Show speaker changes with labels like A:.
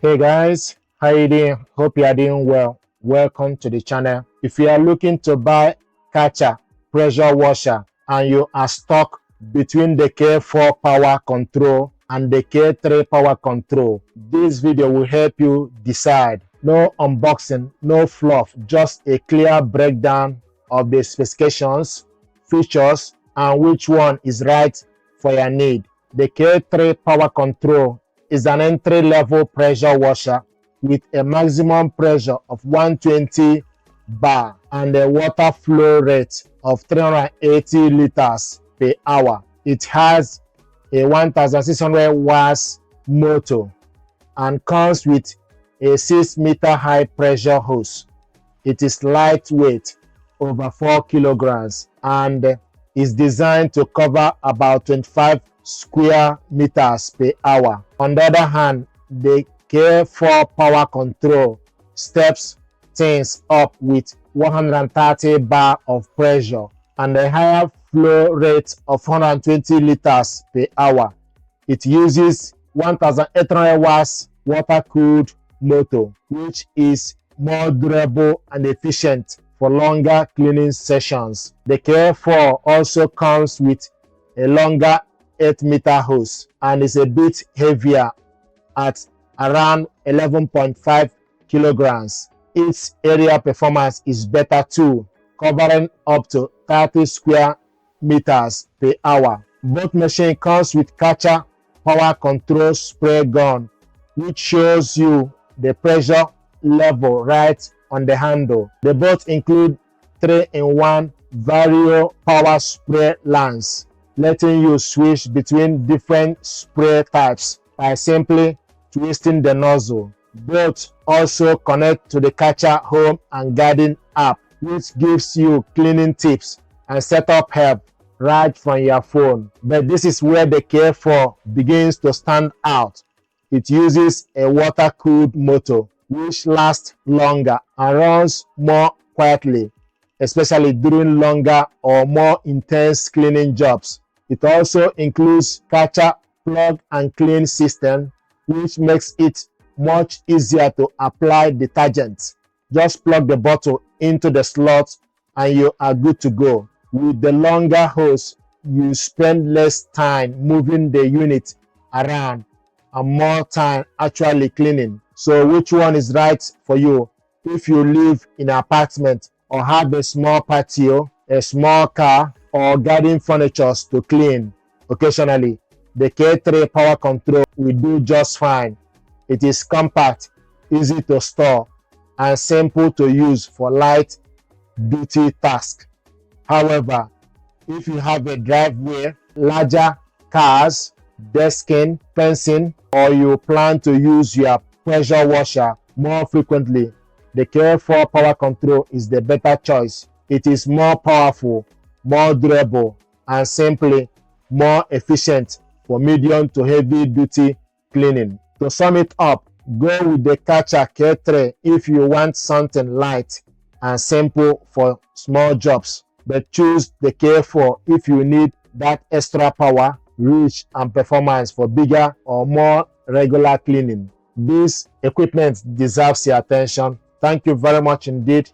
A: Hey guys, how you doing? Hope you are doing well. Welcome to the channel. If you are looking to buy Kärcher pressure washer and you are stuck between the K4 power control and the K3 power control, this video will help you decide. No unboxing, no fluff, just a clear breakdown of the specifications, features, and which one is right for your need. The K3 power control is an entry-level pressure washer with a maximum pressure of 120 bar and a water flow rate of 380 liters per hour. It has a 1600 watts motor and comes with a 6-meter high pressure hose. It is lightweight, over 4 kilograms, and is designed to cover about 25 square meters per hour. On the other hand, the K4 power control steps things up with 130 bar of pressure and a higher flow rate of 120 liters per hour. It uses 1800 watts water-cooled motor, which is more durable and efficient for longer cleaning sessions. The K4 also comes with a longer 8-meter hose and is a bit heavier at around 11.5 kilograms. Its area performance is better too, covering up to 30 square meters per hour. Both machine comes with Karcher power control spray gun, which shows you the pressure level right on the handle. They both include 3-in-1 vario power spray lance, letting you switch between different spray types by simply twisting the nozzle. Both also connect to the Karcher Home and Garden app, which gives you cleaning tips and setup help right from your phone. But this is where the K4 begins to stand out. It uses a water-cooled motor, which lasts longer and runs more quietly, especially during longer or more intense cleaning jobs. It also includes Karcher plug and clean system, which makes it much easier to apply detergent. Just plug the bottle into the slot and you are good to go. With the longer hose, you spend less time moving the unit around and more time actually cleaning. So which one is right for you? If you live in an apartment or have a small patio, a small car, or garden furniture to clean occasionally, the K3 power control will do just fine. It is compact, easy to store, and simple to use for light duty tasks. However, if you have a driveway, larger cars, desking, fencing, or you plan to use your pressure washer more frequently, the K4 power control is the better choice. It is more powerful, more durable, and simply more efficient for medium to heavy duty cleaning. To sum it up, go with the Karcher K3 if you want something light and simple for small jobs, but choose the K4 if you need that extra power, reach, and performance for bigger or more regular cleaning. This equipment deserves your attention. Thank you very much indeed